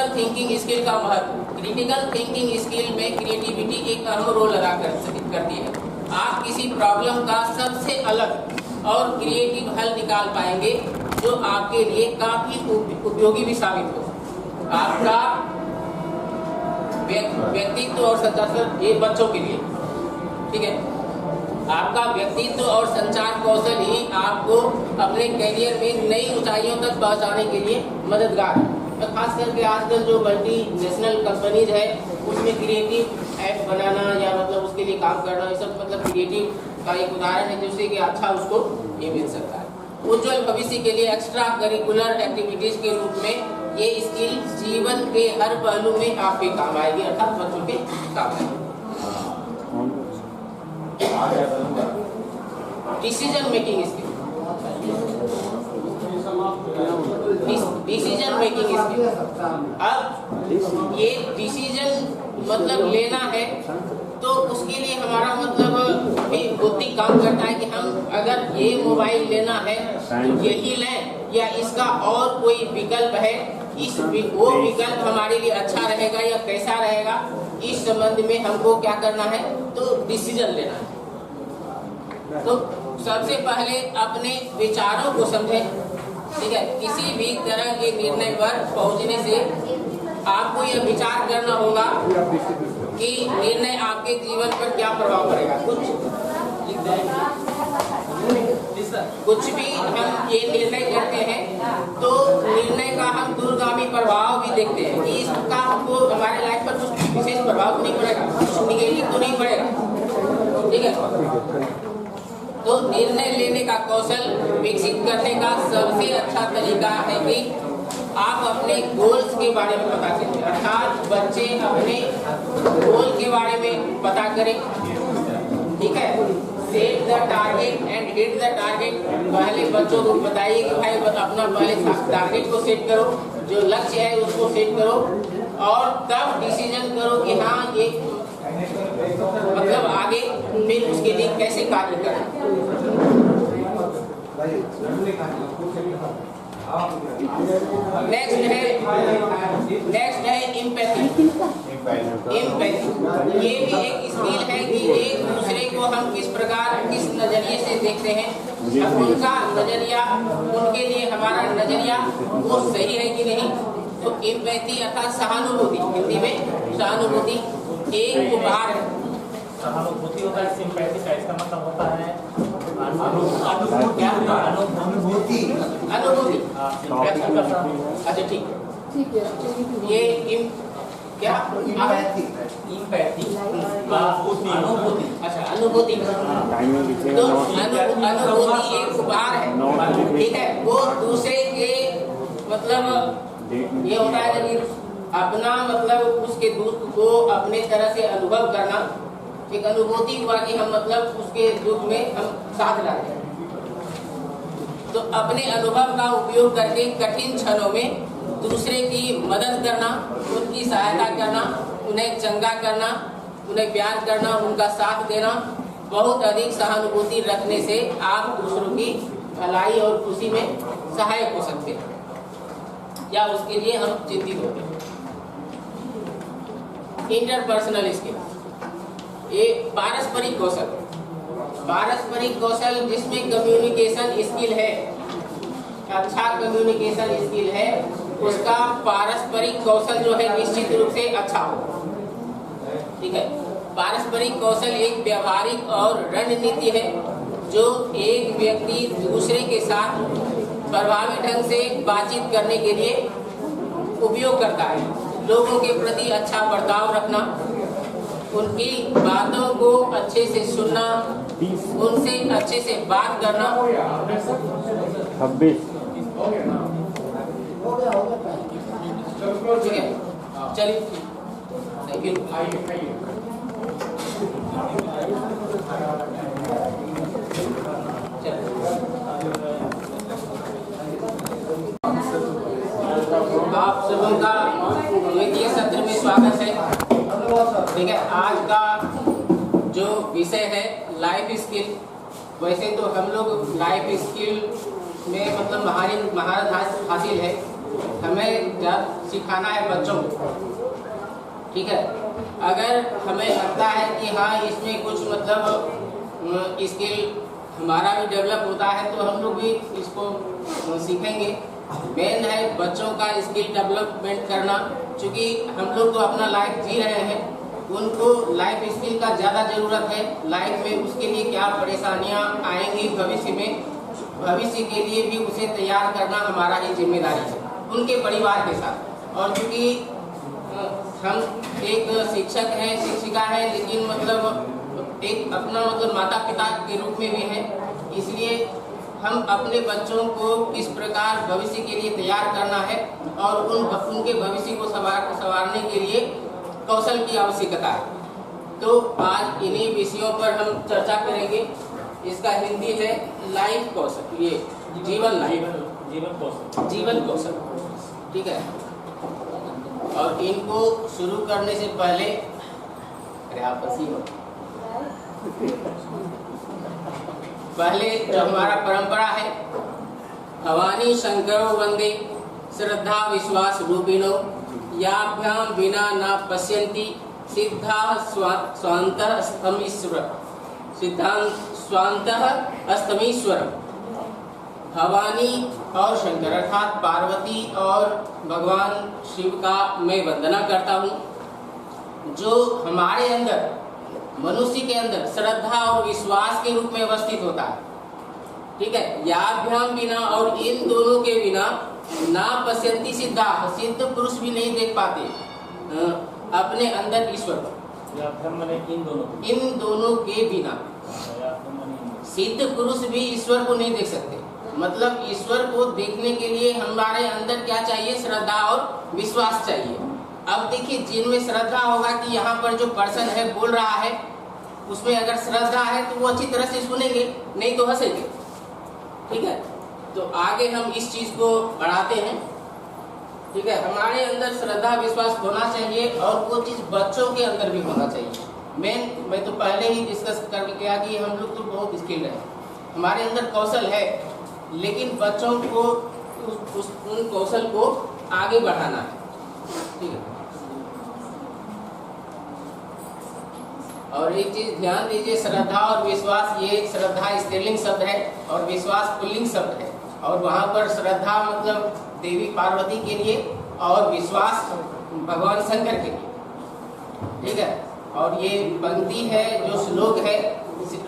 Critical thinking skill का महत्व। Critical thinking skill में क्रिएटिविटी एक अहम रोल अदा करती है। आप किसी प्रॉब्लम का सबसे अलग और क्रिएटिव हल निकाल पाएंगे जो आपके लिए काफी उपयोगी भी साबित हो। आपका व्यक्तित्व और संचार, ये बच्चों के लिए ठीक है, आपका व्यक्तित्व और संचार कौशल ही आपको अपने करियर में नई ऊंचाइयों तक पहुंचाने के लिए मददगार है। तो खास करके आजकल जो मल्टीनेशनल कंपनीज है उसमें क्रिएटिव ऐप बनाना या मतलब उसके लिए काम करना, ये सब मतलब क्रिएटिव का एक उदाहरण है जिससे कि अच्छा उसको ये मिल सकता है। उज्जवल भविष्य के लिए एक्स्ट्रा करिकुलर एक्टिविटीज के रूप में ये स्किल जीवन के हर पहलू में आपके काम आएगी, अर्थात बच्चों के काम आएगी। Decision making skill, decision making skill. अब ये डिसीजन मतलब लेना है तो उसके लिए हमारा मतलब भी बुद्धि काम करता है कि हम अगर ये मोबाइल लेना है तो यही लें या इसका और कोई विकल्प है, वो विकल्प हमारे लिए अच्छा रहेगा या कैसा रहेगा, इस संबंध में हमको क्या करना है, तो डिसीजन लेना है। तो सबसे पहले अपने विचारों को समझें, ठीक है। किसी भी तरह के निर्णय पर पहुंचने से आपको यह विचार करना होगा कि निर्णय आपके जीवन पर क्या प्रभाव पड़ेगा। कुछ भी हम ये निर्णय करते हैं तो निर्णय का हम दूरगामी प्रभाव भी देखते हैं कि इसका हमको हमारे लाइफ पर कुछ विशेष प्रभाव तो नहीं पड़ेगा, कुछ निगेटिव तो नहीं पड़ेगा, ठीक है। तो निर्णय लेने का कौशल विकसित करने का सबसे अच्छा तरीका है कि आप अपने गोल्स के बारे में पता करें, अर्थात बच्चे अपने गोल के बारे में पता करें, ठीक है। Set the target and hit the target. पहले बच्चों को बताइए कि भाई अपना पहले टारगेट को सेट करो, जो लक्ष्य है उसको सेट करो और तब डिसीजन करो कि हाँ ये मतलब आगे फिर उसके लिए कैसे कार्य करें। नेक्स्ट है एम्पैथी। ये भी एक स्किल है कि एक दूसरे को हम किस प्रकार किस नजरिए से देखते हैं, उनका नजरिया, उनके लिए हमारा नजरिया वो सही है कि नहीं। तो एम्पैथी अर्थात सहानुभूति, हिंदी में सहानुभूति एक उपहार है। सहानुभूति होता है, सिंपैथी का इसका मतलब होता है अनुभूति। अच्छा ठीक है, ये क्या इम्पैथी अनुभूति। अच्छा अनुभूति, तो अनुभूति एक उपहार है, ठीक है। वो दूसरे के मतलब ये होता है कि अपना मतलब उसके दुख को अपने तरह से अनुभव करना, एक अनुभूति हुआ कि हम मतलब उसके दुख में हम साथ डालते हैं। तो अपने अनुभव का उपयोग करके कठिन क्षणों में दूसरे की मदद करना, उनकी सहायता करना, उन्हें चंगा करना, उन्हें प्यार करना, उनका साथ देना, बहुत अधिक सहानुभूति रखने से आप दूसरों की भलाई और खुशी में सहायक हो सकते हैं या उसके लिए हम चिंतित होते हैं। इंटरपर्सनल स्किल, ये पारस्परिक कौशल, पारस्परिक कौशल जिसमें कम्युनिकेशन स्किल है, अच्छा कम्युनिकेशन स्किल है, उसका पारस्परिक कौशल जो है निश्चित रूप से अच्छा हो, ठीक है। पारस्परिक कौशल एक व्यवहारिक और रणनीति है जो एक व्यक्ति दूसरे के साथ प्रभावी ढंग से बातचीत करने के लिए उपयोग करता है। लोगों के प्रति अच्छा बर्ताव रखना, उनकी बातों को अच्छे से सुनना, उनसे अच्छे से बात करना। 26 ठीक है, चलिए थैंक यू। आप सबों का द्वितीय सत्र में स्वागत है, ठीक है। आज का जो विषय है लाइफ स्किल। वैसे तो हम लोग लाइफ स्किल में मतलब महारत हासिल है, हमें जब सिखाना है बच्चों को, ठीक है, अगर हमें लगता है कि हाँ इसमें कुछ मतलब स्किल हमारा भी डेवलप होता है तो हम लोग भी इसको सीखेंगे। मेन है बच्चों का स्किल डेवलपमेंट करना, क्योंकि हम लोग तो अपना लाइफ जी रहे हैं, उनको लाइफ स्किल का ज़्यादा ज़रूरत है। लाइफ में उसके लिए क्या परेशानियां आएंगी भविष्य में, भविष्य के लिए भी उसे तैयार करना हमारा ही जिम्मेदारी है उनके परिवार के साथ। और क्योंकि हम एक शिक्षक हैं, शिक्षिका हैं, लेकिन मतलब एक अपना मतलब माता पिता के रूप में भी हैं, इसलिए हम अपने बच्चों को किस प्रकार भविष्य के लिए तैयार करना है और उनके भविष्य को संवारने के लिए कौशल की आवश्यकता है। तो आज इन्हीं विषयों पर हम चर्चा करेंगे। इसका हिंदी है लाइफ कौशल, ये जीवन कौशल, ठीक है। और इनको शुरू करने से पहले, अरे आप हंसी हो, पहले जो हमारा परंपरा है, भवानी शंकरो वंदे श्रद्धा विश्वास रूपिणो याभ्याम बिना न पश्यन्ति सिद्धा स्वान्तः अस्तमीश्वर। भवानी और शंकर अर्थात पार्वती और भगवान शिव का मैं वंदना करता हूँ, जो हमारे अंदर, मनुष्य के अंदर श्रद्धा और विश्वास के रूप में अवस्थित होता है, ठीक है। याभ्याम बिना, और इन दोनों के बिना ना पश्यन्ति सिद्धा, सिद्ध पुरुष भी नहीं देख पाते अपने अंदर ईश्वर को। इन दोनों के बिना सिद्ध पुरुष भी ईश्वर को नहीं देख सकते। मतलब ईश्वर को देखने के लिए हमारे अंदर क्या चाहिए? श्रद्धा और विश्वास चाहिए। अब देखिए, जिनमें श्रद्धा होगा कि यहाँ पर जो पर्सन है बोल रहा है, उसमें अगर श्रद्धा है तो वो अच्छी तरह से सुनेंगे, नहीं तो हंसेंगे, ठीक है। तो आगे हम इस चीज को बढ़ाते हैं, ठीक है। हमारे अंदर श्रद्धा विश्वास होना चाहिए और वो चीज बच्चों के अंदर भी होना चाहिए। मैं तो पहले ही डिस्कस कर गया कि हम लोग तो बहुत स्किल्ड हैं, हमारे अंदर कौशल है, लेकिन बच्चों को उन कौशल को आगे बढ़ाना है, ठीक है। और एक चीज ध्यान दीजिए, श्रद्धा और विश्वास, ये श्रद्धा स्त्रीलिंग शब्द है और विश्वास पुल्लिंग शब्द है। और वहाँ पर श्रद्धा मतलब देवी पार्वती के लिए और विश्वास भगवान शंकर के लिए, ठीक है। और ये पंक्ति है, जो श्लोक है,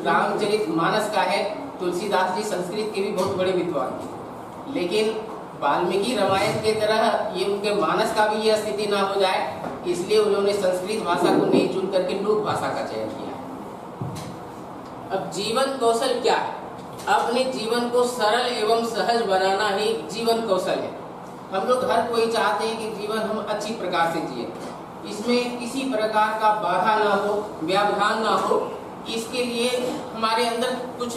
रामचरितमानस का है। तुलसीदास जी संस्कृत के भी बहुत बड़े विद्वान थे, लेकिन वाल्मीकि रामायण के तरह ये उनके मानस का भी ये स्थिति ना हो जाए, इसलिए उन्होंने संस्कृत भाषा को नहीं चुन करके लोक भाषा का चयन किया। अब जीवन कौशल क्या है? अपने जीवन को सरल एवं सहज बनाना ही जीवन कौशल है। हम लोग हर कोई चाहते हैं कि जीवन हम अच्छी प्रकार से जिए, इसमें किसी प्रकार का बाधा ना हो, व्यवधान ना हो। इसके लिए हमारे अंदर कुछ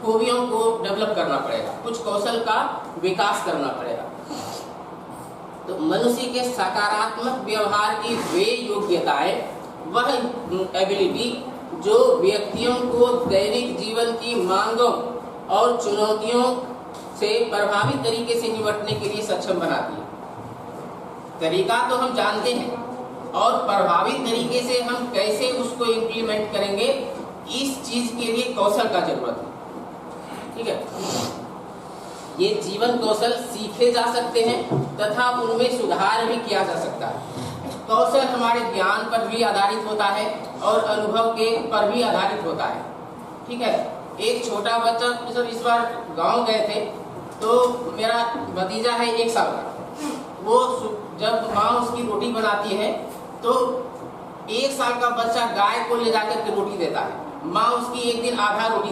खूबियों को डेवलप करना पड़ेगा, कुछ कौशल का विकास करना पड़ेगा। तो मनुष्य के सकारात्मक व्यवहार की वे योग्यताएं, वह एबिलिटी जो व्यक्तियों को दैनिक जीवन की मांगों और चुनौतियों से प्रभावी तरीके से निपटने के लिए सक्षम बनाती है। तरीका तो हम जानते हैं, और प्रभावी तरीके से हम कैसे उसको इम्प्लीमेंट करेंगे, इस चीज के लिए कौशल का जरूरत है, ठीक है। ये जीवन कौशल सीखे जा सकते हैं तथा उनमें सुधार भी किया जा सकता है। कौशल हमारे ज्ञान पर भी आधारित होता है और अनुभव के पर भी आधारित होता है, ठीक है। एक छोटा बच्चा, सर इस बार गांव गए थे, तो मेरा भतीजा है 1 साल का, वो जब माँ उसकी रोटी बनाती है तो 1 साल का बच्चा गाय को ले जाकर के रोटी देता है। माँ उसकी एक दिन आधा रोटी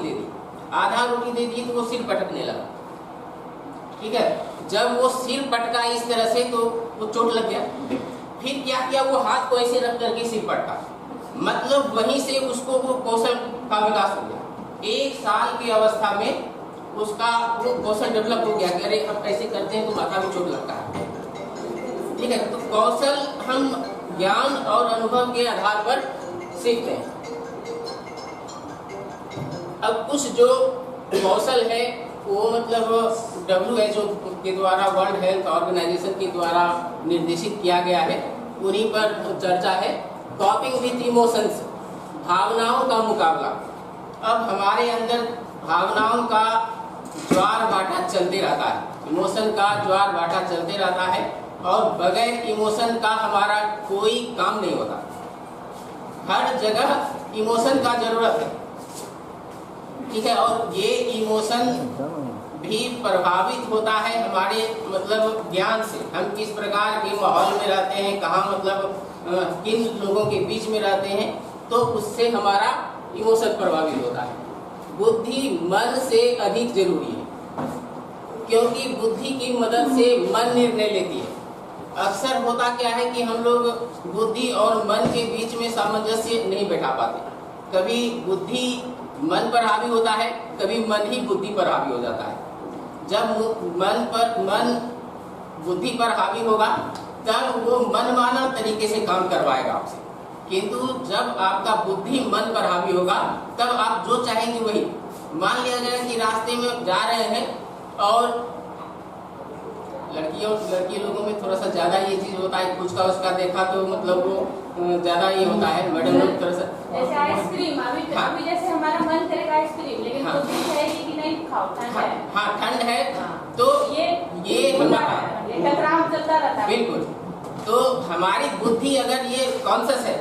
दे दी तो वो सिर पटकने लगा, ठीक है। जब वो सिर पटका इस तरह से तो वो चोट लग गया। फिर क्या किया, वो हाथ को ऐसे रख करके सिर पटका, मतलब वहीं से उसको वो कौशल का विकास हो गया। 1 साल की अवस्था में उसका वो कौशल डेवलप हो गया कि अरे अब ऐसे करते हैं तो माथा में चोट लगता है, ठीक है। तो कौशल हम ज्ञान और अनुभव के आधार पर सीखते हैं। अब कुछ जो कौशल है वो मतलब WHO के द्वारा, वर्ल्ड हेल्थ ऑर्गेनाइजेशन के द्वारा निर्देशित किया गया है, उन्हीं पर चर्चा है। कॉपिंग विथ इमोशंस, भावनाओं का मुकाबला। अब हमारे अंदर भावनाओं का ज्वार भाटा चलते रहता है, इमोशन का ज्वार भाटा चलते रहता है, और बगैर इमोशन का हमारा कोई काम नहीं होता। हर जगह इमोशन का जरूरत है, ठीक है। और ये इमोशन भी प्रभावित होता है हमारे मतलब ज्ञान से। हम किस प्रकार के माहौल में रहते हैं, कहाँ मतलब किन लोगों के बीच में रहते हैं, तो उससे हमारा इमोशन प्रभावित होता है। बुद्धि मन से अधिक जरूरी है, क्योंकि बुद्धि की मदद से मन निर्णय लेती है। अक्सर होता क्या है कि हम लोग बुद्धि और मन के बीच में सामंजस्य नहीं बैठा पाते। कभी बुद्धि मन पर हावी होता है, कभी मन ही बुद्धि पर हावी हो जाता है। जब मन बुद्धि पर हावी होगा तब वो मनमाना तरीके से काम करवाएगा आपसे, किंतु जब आपका बुद्धि मन पर हावी होगा तब आप जो चाहेंगे वही। मान लिया जाए कि रास्ते में जा रहे हैं और लड़की लोगों में थोड़ा सा ज्यादा ये चीज होता है, कुछ का उसका देखा तो मतलब वो ज्यादा ये होता है। मैडम लोग थोड़ा सा जैसे आइसक्रीम, अभी जैसे हमारा मन करेगा आइसक्रीम, लेकिन बुद्धि कहेगी कि नहीं खाओ, ठंड है। हाँ, ठंड है, तो ये हमारा टकराव चलता रहता है। बिल्कुल। तो हमारी बुद्धि अगर ये कॉन्शियस है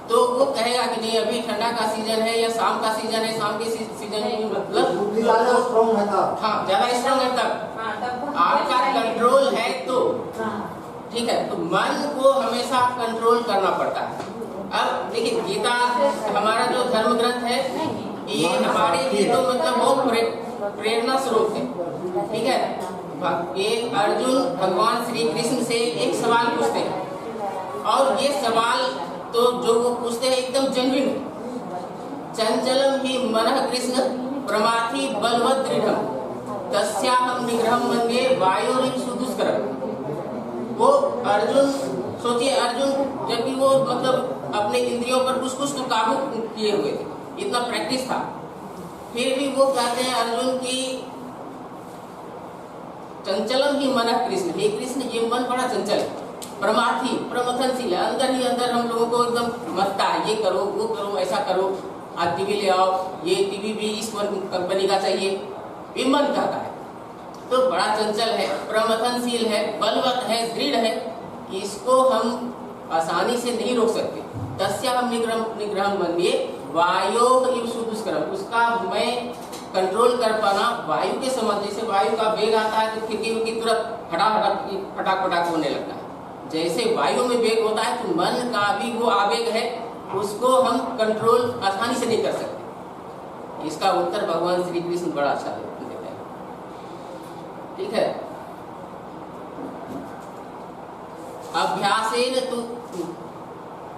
तो वो कहेगा कि नहीं, अभी ठंडा का सीजन है या शाम का सीजन है, शाम के सीजन में मतलब बुद्धि ज्यादा स्ट्रॉन्ग है तब। हाँ, ज्यादा स्ट्रॉन्ग है तब आपका कंट्रोल है तो ठीक है। तो मन को हमेशा कंट्रोल करना पड़ता है। अब देखिए, गीता हमारा जो धर्म ग्रंथ है, ये हमारे लिए तो मतलब बहुत प्रेरणा स्रोत है, ठीक है। ये अर्जुन भगवान श्री कृष्ण से एक सवाल पूछते हैं, और ये सवाल तो जो वो पूछते हैं एकदम जेन्युइन है। चंचलम ही मनः कृष्ण प्रमाथि बलवत् दृढ़म् तस्याहं निग्रहं मन्ये वायोरिव सुदुष्करम्। वो अर्जुन, सोचिए अर्जुन जबकि वो मतलब अपने इंद्रियों पर कुछ तो काबू किए हुए थे, इतना प्रैक्टिस था, फिर भी वो कहते हैं अर्जुन की चंचलम ही मनः कृष्ण, हे कृष्ण ये मन बड़ा चंचल है, प्रमाथी प्रमथनशील है, अंदर ही अंदर हम लोगों को एकदम मथता है, ये करो वो करो ऐसा करो, आज टीवी ले आओ, ये टीवी भी इस कंपनी का चाहिए, ये मन कहता है। तो बड़ा चंचल है, प्रमथनशील है, बलवत है, दृढ़ है, इसको हम आसानी से नहीं रोक सकते। तस्याहं निग्रहं मन्ये वायोः इव सुदुष्करम्, उसका मैं कंट्रोल कर पाना वायु के समान। जैसे वायु का वेग आता है तो खिड़की की तुरंत फटाक फटाक होने लगता है, जैसे वायु में वेग होता है तो मन का भी वो आवेग है, उसको हम कंट्रोल आसानी से नहीं कर सकते। इसका उत्तर भगवान श्री कृष्ण बड़ा अच्छा देते हैं, ठीक है।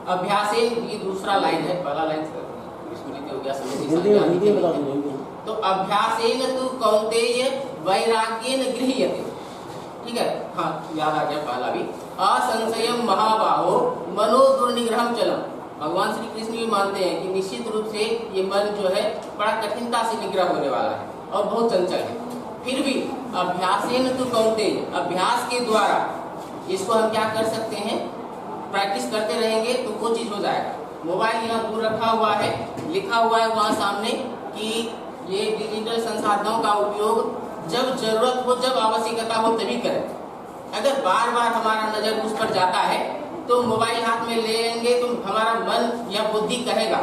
अभ्यासेन ये दूसरा लाइन है, पहला लाइन स्मृति हो गया, समझ। तो अभ्यासेन तु कौन्तेय वैराग्येन गृह्यते, ठीक है। हाँ, याद आ गया पहला भी। असंशयम महाबाहो मनो दुर्निग्रहम चलम। भगवान श्री कृष्ण भी मानते हैं कि निश्चित रूप से ये मन जो है बड़ा कठिनता से निग्रह होने वाला है और बहुत चंचल है। फिर भी अभ्यासेन तु कौन्तेय, अभ्यास के द्वारा इसको हम क्या कर सकते हैं, प्रैक्टिस करते रहेंगे तो वो चीज हो जाएगा। मोबाइल यहाँ दूर रखा हुआ है, लिखा हुआ है वहाँ सामने कि ये डिजिटल संसाधनों का उपयोग जब जरूरत हो, जब आवश्यकता हो तभी करें। अगर बार बार हमारा नजर उस पर जाता है तो मोबाइल हाथ में ले लेंगे तो हमारा मन या बुद्धि कहेगा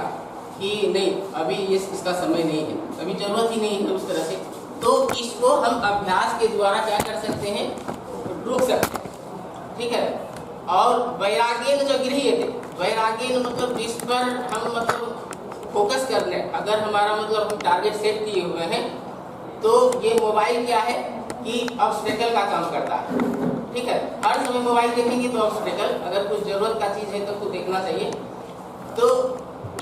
कि नहीं, अभी इसका समय नहीं है, अभी जरूरत ही नहीं है उस तरह से। तो इसको हम अभ्यास के द्वारा क्या कर सकते हैं, रोक सकते हैं, ठीक है। और वैराग्येन जो गृह्यते, वैराग्येन मतलब जिस पर हम मतलब फोकस कर रहे हैं, अगर हमारा मतलब हम टारगेट सेट किए हुए हैं, तो ये मोबाइल क्या है कि ऑब्स्टेकल का काम करता है, ठीक है। हर समय मोबाइल देखेंगे तो ऑब्स्टेकल, अगर कुछ जरूरत का चीज है तो कुछ देखना चाहिए। तो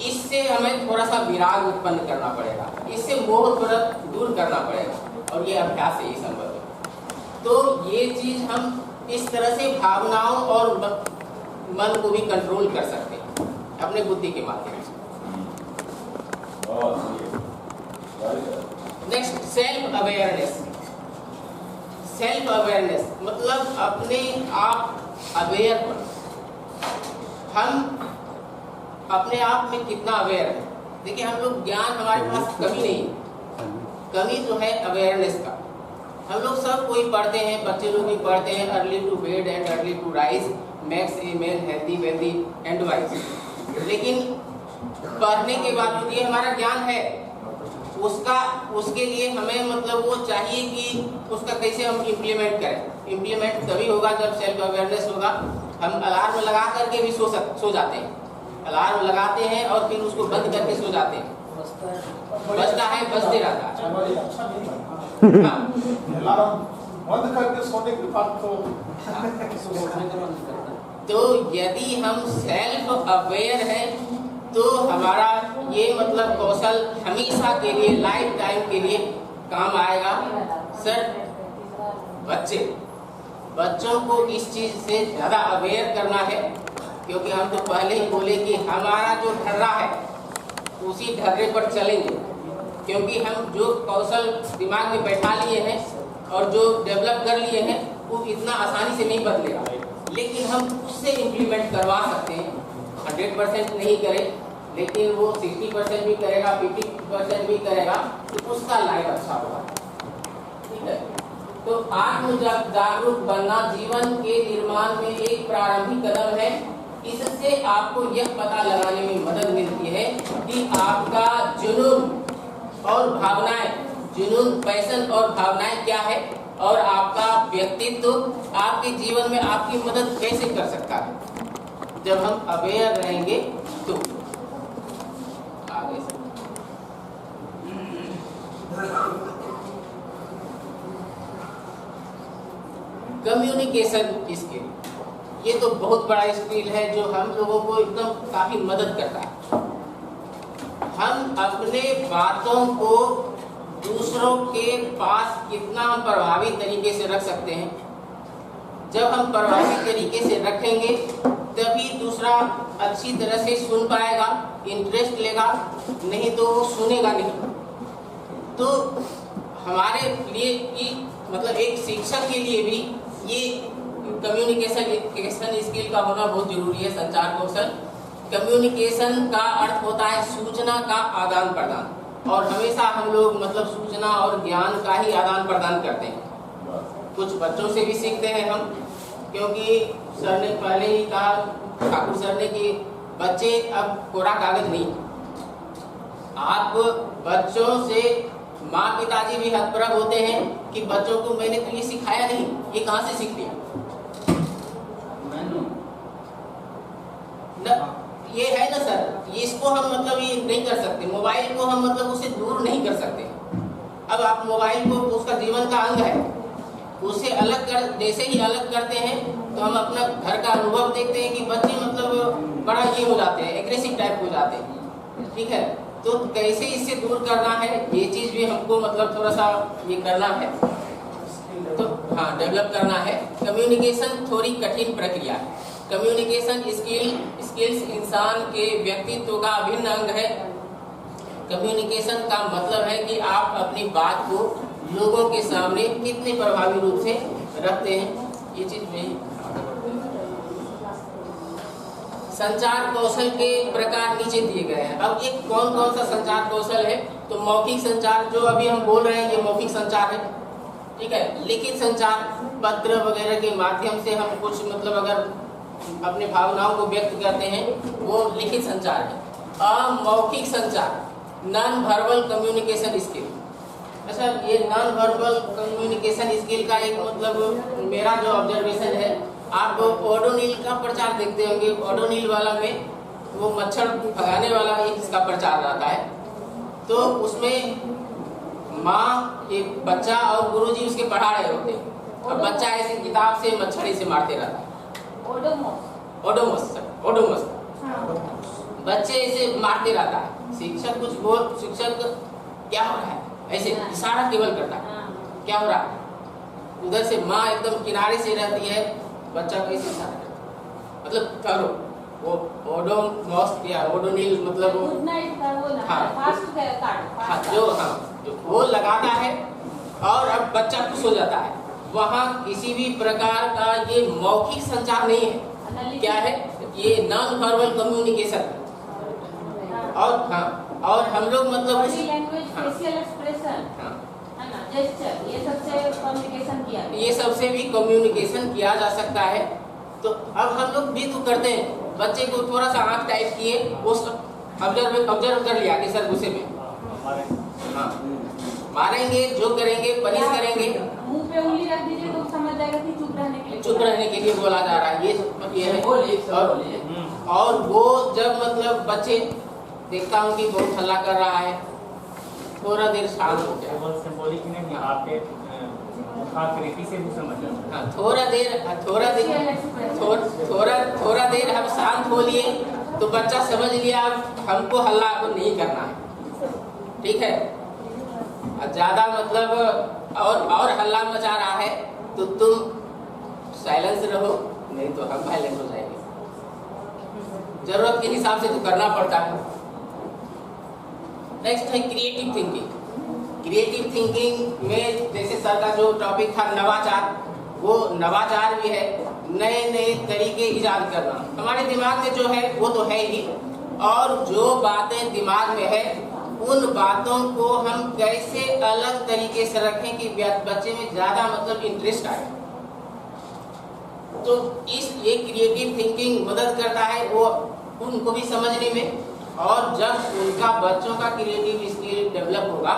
इससे हमें थोड़ा सा विराग उत्पन्न करना पड़ेगा, इससे मोह थोड़ा दूर करना पड़ेगा, और ये अभ्यास से ही संभव है। तो ये चीज हम इस तरह से भावनाओं और मन को भी कंट्रोल कर सकते हैं अपने बुद्धि के माध्यम से। Next, self awareness. Self awareness मतलब अपने आप अवेयर होना। हम अपने आप में कितना अवेयर है। देखिए हम लोग ज्ञान हमारे पास कमी नहीं है, कमी तो है अवेयरनेस का। हम लोग सब कोई पढ़ते हैं, बच्चे लोग भी पढ़ते हैं, early to bed and early to rise makes a man healthy wealthy and wise. लेकिन पढ़ने के बावजूद ये हमारा ज्ञान है, उसके लिए हमें मतलब वो चाहिए कि उसका कैसे हम इम्प्लीमेंट करें। इम्प्लीमेंट तभी होगा जब सेल्फ अवेयरनेस होगा। हम अलार्म लगा करके भी सो जाते हैं, अलार्म लगाते हैं और फिर उसको बंद करके सो जाते हैं, बजता है बजते रहता है। हाँ। बंद करके सोने के बाद तो यदि हम सेल्फ अवेयर हैं तो हमारा ये मतलब कौशल हमेशा के लिए लाइफ टाइम के लिए काम आएगा। सर बच्चों को इस चीज से ज्यादा अवेयर करना है, क्योंकि हम तो पहले ही बोले कि हमारा जो ढर्रा है उसी ढर्रे पर चलेंगे, क्योंकि हम जो कौशल दिमाग में बैठा लिए हैं और जो डेवलप कर लिए हैं वो इतना आसानी से नहीं बदलेगा, लेकिन हम उससे इम्प्लीमेंट करवा सकते हैं। 100% नहीं करें लेकिन वो 60% भी करेगा, 50% भी करेगा तो उसका लाइफ अच्छा होगा। ठीक है, तो आत्म जागरूक बनना जीवन के निर्माण में एक प्रारंभिक कदम है। इससे आपको यह पता लगाने में मदद मिलती है कि आपका जुनून और भावनाएं, जुनून पैशन और भावनाएं क्या है और आपका व्यक्तित्व आपके जीवन में आपकी मदद कैसे कर सकता है। जब हम अवेयर रहेंगे तो आगे से कम्युनिकेशन स्किल, ये तो बहुत बड़ा स्किल है जो हम लोगों को एकदम काफी मदद करता है। हम अपने बातों को दूसरों के पास कितना प्रभावी तरीके से रख सकते हैं। जब हम प्रभावी तरीके से रखेंगे तभी दूसरा अच्छी तरह से सुन पाएगा, इंटरेस्ट लेगा, नहीं तो वो सुनेगा नहीं। तो हमारे लिए मतलब एक शिक्षक के लिए भी ये कम्युनिकेशन स्किल का होना बहुत जरूरी है। संचार कौशल, कम्युनिकेशन का अर्थ होता है सूचना का आदान प्रदान, और हमेशा हम लोग मतलब सूचना और ज्ञान का ही आदान प्रदान करते हैं। कुछ बच्चों से भी सीखते हैं हम, क्योंकि सर ने पहले ही कहा, ठाकुर सर ने, कि बच्चे अब कोरा कागज नहीं। आप बच्चों से, माँ पिताजी भी हतप्रभ होते हैं कि बच्चों को मैंने तो ये सिखाया नहीं, ये कहाँ से सीख लिया। ये है ना सर, ये इसको हम मतलब ये नहीं कर सकते। मोबाइल को हम मतलब उससे दूर नहीं कर सकते। अब आप मोबाइल को उसका जीवन का अंग है, उससे अलग कर, जैसे ही अलग करते हैं तो हम अपना घर का अनुभव देखते हैं कि बच्चे मतलब बड़ा ये हो जाते हैं, एग्रेसिव टाइप हो जाते हैं। ठीक है, तो कैसे इससे दूर करना है, ये चीज भी हमको मतलब थोड़ा सा ये करना है, तो हाँ डेवलप करना है। कम्युनिकेशन थोड़ी कठिन प्रक्रिया है। कम्युनिकेशन स्किल्स इंसान के व्यक्तित्व का अभिन्न अंग है। कम्युनिकेशन का मतलब है कि आप अपनी बात को लोगों के सामने कितने प्रभावी रूप से रखते हैं, ये चीज में। संचार कौशल के प्रकार नीचे दिए गए हैं। अब ये कौन कौन सा संचार कौशल है, तो मौखिक संचार जो अभी हम बोल रहे हैं ये मौखिक संचार है। ठीक है, लिखित संचार, पत्र वगैरह के माध्यम से हम कुछ मतलब अगर अपने भावनाओं को व्यक्त करते हैं वो लिखित संचार है। अमौखिक संचार, नॉन वर्बल कम्युनिकेशन स्किल। अच्छा, ये नॉन वर्बल कम्युनिकेशन स्किल का एक मतलब मेरा जो ऑब्जर्वेशन है, आप ओडोनिल का प्रचार देखते होंगे। ओडोनिल वाला में वो मच्छर भगाने वाला इसका प्रचार रहता है, तो उसमें माँ, एक बच्चा और गुरुजी उसके पढ़ा रहे होते हैं, और बच्चा ऐसे किताब से मच्छर से मारते रहता है। ओडोमस बच्चे ऐसे मारते रहता है। शिक्षक कुछ बोल, शिक्षक क्या हो रहा है, ऐसे इशारा केवल करता है, क्या हो रहा है। उधर से माँ एकदम किनारे से रहती है, बच्चा कैसे इशारा करता है, मतलब करो वो ओडोमॉस या ओडोनिल मतलब जो वो लगाता है, और अब बच्चा खुश हो जाता है। वहाँ किसी भी प्रकार का ये मौखिक संचार नहीं है। क्या है ये? Non verbal communication. और हाँ, और हम लोग मतलब बॉडी लैंग्वेज, फेशियल एक्सप्रेशन, है ना, जेस्चर, ये सबसे कम्युनिकेशन किया, ये सबसे भी कम्युनिकेशन किया जा सकता है। तो अब हम लोग भी तो करते हैं, बच्चे को थोड़ा सा आँख टाइप किए, वो ऑब्जर्व कर लिया कि सर गुस्से में, हाँ मारेंगे, जो करेंगे, पनिश करेंगे, मुंह पे उंगली रख दीजिए तो समझ जाएगा कि चुप रहने के लिए बोला जा रहा है। ये है। और वो जब मतलब बच्चे देखता हूँ कि बहुत हल्ला कर रहा है, थोड़ा देर शांत हो गया, सिंबॉलिक नहीं आपके आकृति से भी समझ जाता है। थोड़ा देर हम शांत हो लिए तो बच्चा समझ लिया हमको हल्ला अब नहीं करना है, ठीक है। ज्यादा मतलब और हल्ला मचा रहा है तो तुम साइलेंस रहो, नहीं तो हम वायलेंट हो जाएंगे। जरूरत के हिसाब से तो करना पड़ता है। नेक्स्ट है क्रिएटिव थिंकिंग। क्रिएटिव थिंकिंग में जैसे सर का जो टॉपिक था नवाचार, वो नवाचार भी है, नए नए तरीके इजाद करना। हमारे दिमाग में जो है वो तो है ही, और जो बातें दिमाग में है उन बातों को हम कैसे अलग तरीके से रखें कि बच्चे में ज्यादा मतलब इंटरेस्ट आए। तो ये क्रिएटिव थिंकिंग मदद करता है वो उनको भी समझने में, और जब उनका बच्चों का क्रिएटिव स्किल डेवलप होगा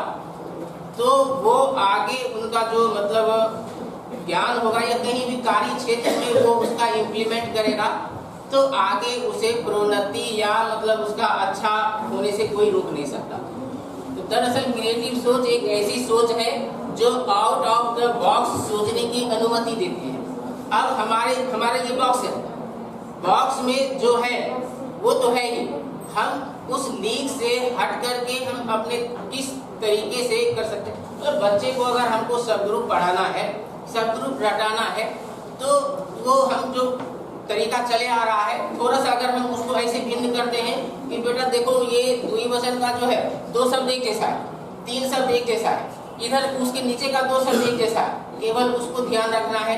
तो वो आगे उनका जो मतलब ज्ञान होगा या कहीं भी कार्य क्षेत्र में वो उसका इम्प्लीमेंट करेगा तो आगे उसे प्रोन्नति या मतलब उसका अच्छा होने से कोई रोक नहीं सकता। तो दरअसल क्रिएटिव सोच एक ऐसी सोच है जो आउट ऑफ द बॉक्स सोचने की अनुमति देती है। अब हमारे ये बॉक्स है, बॉक्स में जो है वो तो है ही, हम उस लीक से हट करके हम अपने किस तरीके से कर सकते हैं। मतलब बच्चे को अगर हमको सबग्रुप पढ़ाना है, सबग्रुप रटाना है, तो वो हम जो तरीका चले आ रहा है थोड़ा सा अगर हम उसको ऐसे भिन्न करते हैं कि बेटा देखो ये द्विवचन का जो है 2 शब्द एक जैसा है, 3 शब्द एक जैसा है, इधर उसके नीचे का 2 शब्द एक जैसा है, केवल उसको ध्यान रखना है,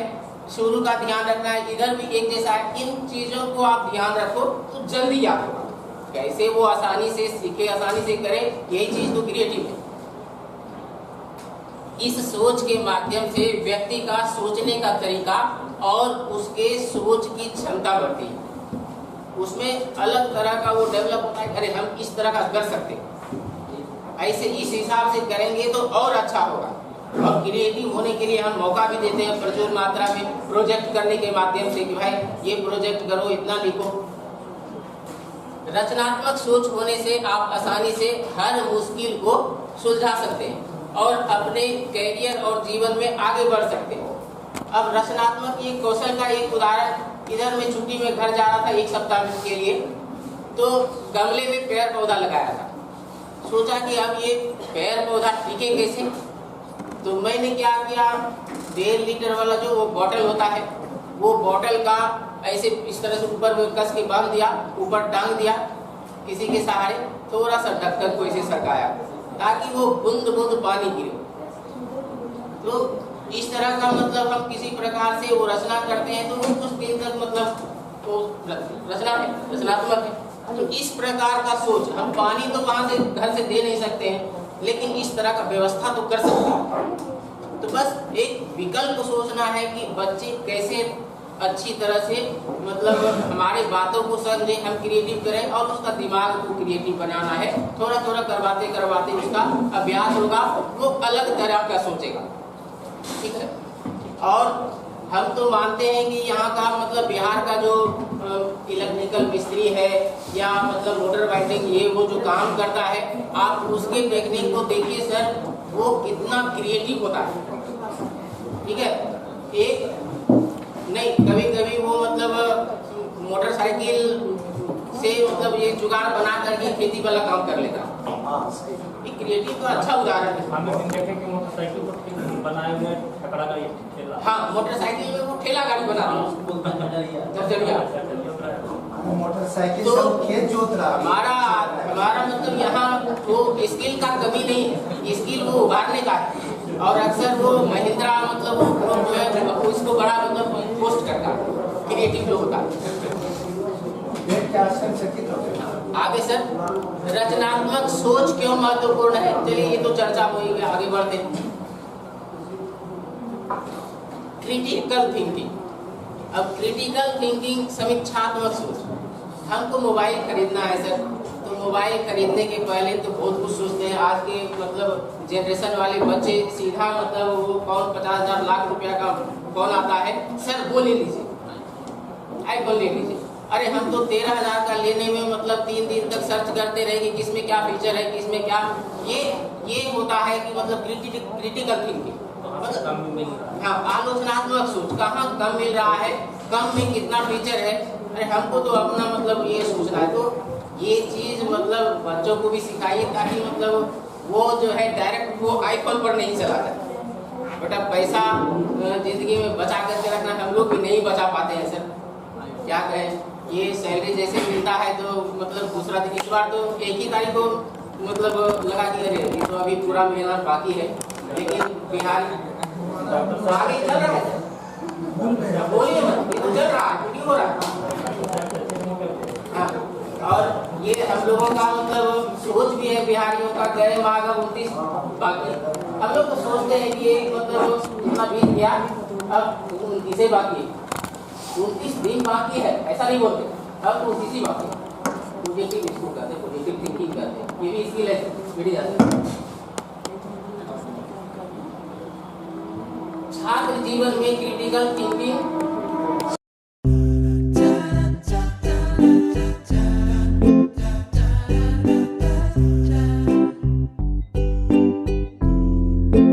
शुरू का ध्यान रखना है, इधर भी एक जैसा है। इन चीजों को आप ध्यान रखो तो जल्दी याद होगा। कैसे वो आसानी से सीखे, आसानी से करे, यही चीज तो क्रिएटिव है। इस सोच के माध्यम से व्यक्ति का सोचने का तरीका और उसके सोच की क्षमता बढ़ती है, उसमें अलग तरह का वो डेवलप होता है। अरे हम इस तरह का कर सकते हैं, ऐसे इस हिसाब से करेंगे तो और अच्छा होगा। और क्रिएटिव होने के लिए हम मौका भी देते हैं प्रचुर मात्रा में प्रोजेक्ट करने के माध्यम से कि भाई ये प्रोजेक्ट करो, इतना लिखो। रचनात्मक सोच होने से आप आसानी से हर मुश्किल को सुलझा सकते हैं और अपने कैरियर और जीवन में आगे बढ़ सकते हैं। अब रचनात्मक ये कौशल का एक उदाहरण, इधर मैं छुट्टी में घर जा रहा था 1 सप्ताह के लिए, तो गमले में पेड़ पौधा लगाया था। सोचा कि अब ये पेड़ पौधा टिके कैसे, तो मैंने क्या किया, 1.5 लीटर वाला जो वो बॉटल होता है, वो बॉटल का ऐसे इस तरह से ऊपर कस के बांध दिया, ऊपर टांग दिया किसी के सहारे, थोड़ा सा ढक्कन को ऐसे सरकाया ताकि वो बूंद बूंद पानी गिरे। तो इस तरह का मतलब हम किसी प्रकार से वो रचना करते हैं तो वो कुछ दिन तक मतलब वो रचनात्मक है। तो इस प्रकार का सोच, हम पानी तो वहां से घर से दे नहीं सकते हैं, लेकिन इस तरह का व्यवस्था तो कर सकते हैं। तो बस एक विकल्प सोचना है कि बच्चे कैसे अच्छी तरह से मतलब हमारे बातों को समझे, हम क्रिएटिव करें और उसका दिमाग को क्रिएटिव बनाना है। थोड़ा थोड़ा करवाते करवाते उसका अभ्यास होगा, वो अलग तरह का सोचेगा, ठीक है। और हम तो मानते हैं कि यहाँ का मतलब बिहार का जो इलेक्ट्रिकल मिस्त्री है या मतलब मोटर बाइंडिंग ये वो जो काम करता है, आप उसके टेक्निक को देखिए सर, वो कितना क्रिएटिव होता है, ठीक है। एक नहीं, कभी कभी वो मतलब मोटरसाइकिल से मतलब ये जुगाड़ बना करके खेती वाला काम कर लेता। क्रिएटिव तो अच्छा उदाहरण है। हमने देखे कि मोटरसाइकिल को बनाए हुए ठकरा का ये ठेला, हाँ मोटरसाइकिल में वो ठेला गाड़ी बना दरजरिया। मोटरसाइकिल तो से खेत जोत रहा है। हमारा मतलब यहाँ वो स्किल का कमी नहीं है, स्किल वो उभारने का है। और अक्सर वो महिंद्रा मतलब वो जो है वो इसको बड़ा मतलब पोस्ट करता है, क्रिएटिव लोग होता है। पेट के आश्चर्यचकित हो गए। आगे सर, रचनात्मक सोच क्यों महत्वपूर्ण है? चलिए ये तो चर्चा हुई है, आगे बढ़ते हैं। Critical thinking. अब क्रिटिकल थिंकिंग समीक्षात्मक सोच। हमको मोबाइल खरीदना है सर, तो मोबाइल खरीदने के पहले तो बहुत कुछ सोचते हैं। आज के मतलब जनरेशन वाले बच्चे सीधा मतलब वो कौन 50,000 लाख रुपया का कौन आता है, सर वो ले लीजिए, आईफोन ले लीजिए। अरे हम तो 13,000 का लेने में मतलब 3 दिन तक सर्च करते रहे कि किसमें क्या फीचर है, किसमें क्या। ये होता है कि मतलब क्रिटिकल थिंकिंग, हाँ, आलोचनात्मक सोच। कहाँ कम मिल रहा है, कम में कितना फीचर है, अरे हमको तो अपना मतलब ये सोचना है। तो ये चीज मतलब बच्चों को भी सिखाइए, ताकि मतलब वो जो है डायरेक्ट वो आईफोन पर नहीं चला जाए। बेटा पैसा जिंदगी में बचा करके रखना, हम लोग भी नहीं बचा पाते हैं सर, क्या कहें। ये सैलरी जैसे मिलता है तो मतलब दूसरा दिन, इस बार तो 1 ही तारीख को मतलब लगा दिया है, ये तो अभी पूरा महीना बाकी है, लेकिन बिहार आगे चल रहा है। बोलिए मत, ये तो चल रहा है, क्यों हो रहा है। हाँ, और ये हम लोगों का मतलब सोच भी है बिहारियों का, गए माह का 29 बाकी। हम लोग तो सोचते हैं कि ये मतलब इतना बीत गया, अब 29 बाकी है, 29 दिन बाकी है, ऐसा नहीं बोलते, अब 29 ही बाकी है। पॉजिटिव इसको कहते हैं, पॉजिटिव थिंकिंग कहते हैं, ये भी स्किल है, बढ़ी जाती है। छात्र जीवन में क्रिटिकल थिंकिंग